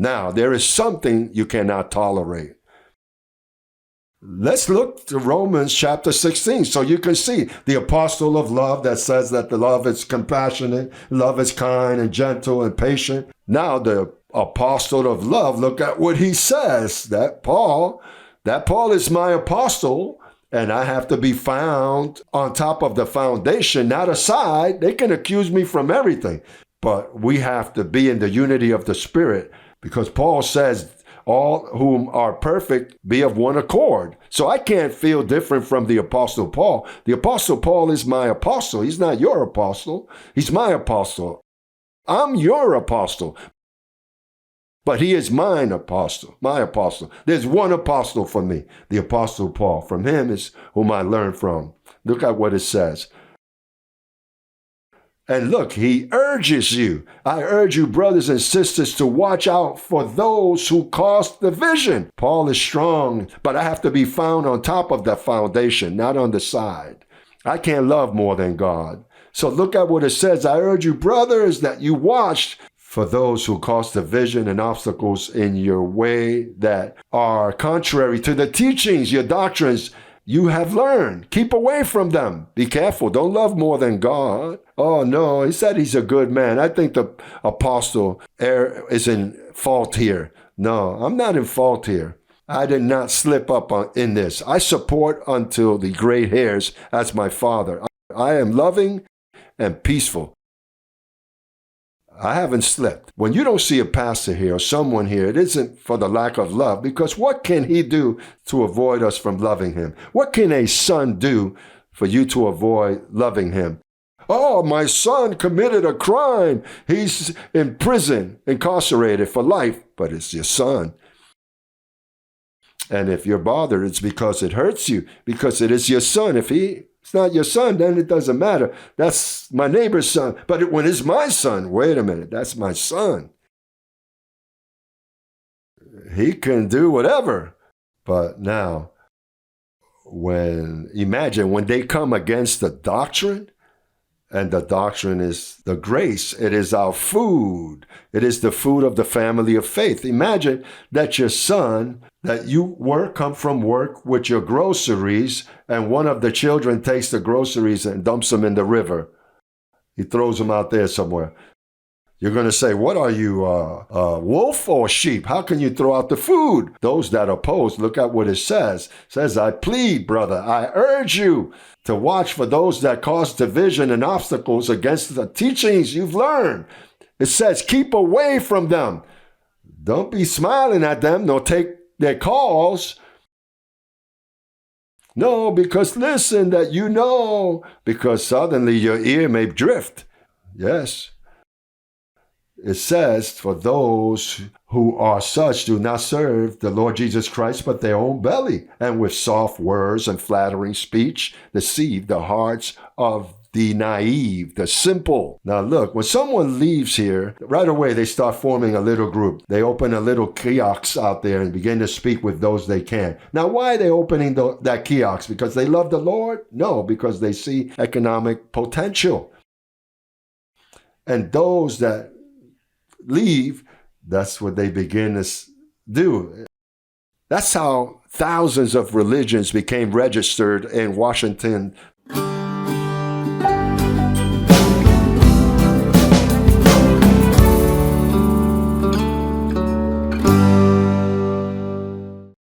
Now, there is something you cannot tolerate. Let's look to Romans chapter 16 so you can see the apostle of love that says that the love is compassionate, love is kind and gentle and patient. Now the apostle of love, look at what he says, that Paul is my apostle, and I have to be found on top of the foundation, not aside. They can accuse me from everything, but we have to be in the unity of the Spirit, because Paul says, all whom are perfect be of one accord. So I can't feel different from the Apostle Paul. The Apostle Paul is my apostle. He's not your apostle. He's my apostle. I'm your apostle. But he is mine apostle, my apostle. There's one apostle for me, the Apostle Paul. From him is whom I learned from. Look at what it says. And look, he urges you. I urge you, brothers and sisters, to watch out for those who cause division. Paul is strong, but I have to be found on top of that foundation, not on the side. I can't love more than God. So look at what it says. I urge you, brothers, that you watch for those who cause division and obstacles in your way that are contrary to the teachings, your doctrines you have learned. Keep away from them. Be careful. Don't love more than God. Oh, no, he said he's a good man. I think the apostle is in fault here. No, I'm not in fault here. I did not slip up in this. I support until the gray hairs as my father. I am loving and peaceful. I haven't slipped. When you don't see a pastor here or someone here, it isn't for the lack of love, because what can he do to avoid us from loving him? What can a son do for you to avoid loving him? Oh, my son committed a crime. He's in prison, incarcerated for life, but it's your son. And if you're bothered, it's because it hurts you, because it is your son. If it's not your son, then it doesn't matter. That's my neighbor's son. But when it's my son, wait a minute, that's my son. He can do whatever. But now, imagine when they come against the doctrine, and the doctrine is the grace. It is our food. It is the food of the family of faith. Imagine that your son, that you come from work with your groceries, and one of the children takes the groceries and dumps them in the river. He throws them out there somewhere. You're going to say, what are you, a wolf or sheep? How can you throw out the food? Those that oppose, look at what it says. It says, I plead, brother, I urge you to watch for those that cause division and obstacles against the teachings you've learned. It says, keep away from them. Don't be smiling at them, nor take their calls. No, because listen, that you know, because suddenly your ear may drift. Yes. It says, for those who are such do not serve the Lord Jesus Christ, but their own belly, and with soft words and flattering speech deceive the hearts of the naive, the simple. Now look, when someone leaves here, right away they start forming a little group. They open a little kiosk out there and begin to speak with those they can. Now why are they opening that kiosk? Because they love the Lord? No, because they see economic potential. And those that leave, that's what they begin to do. That's how thousands of religions became registered in Washington,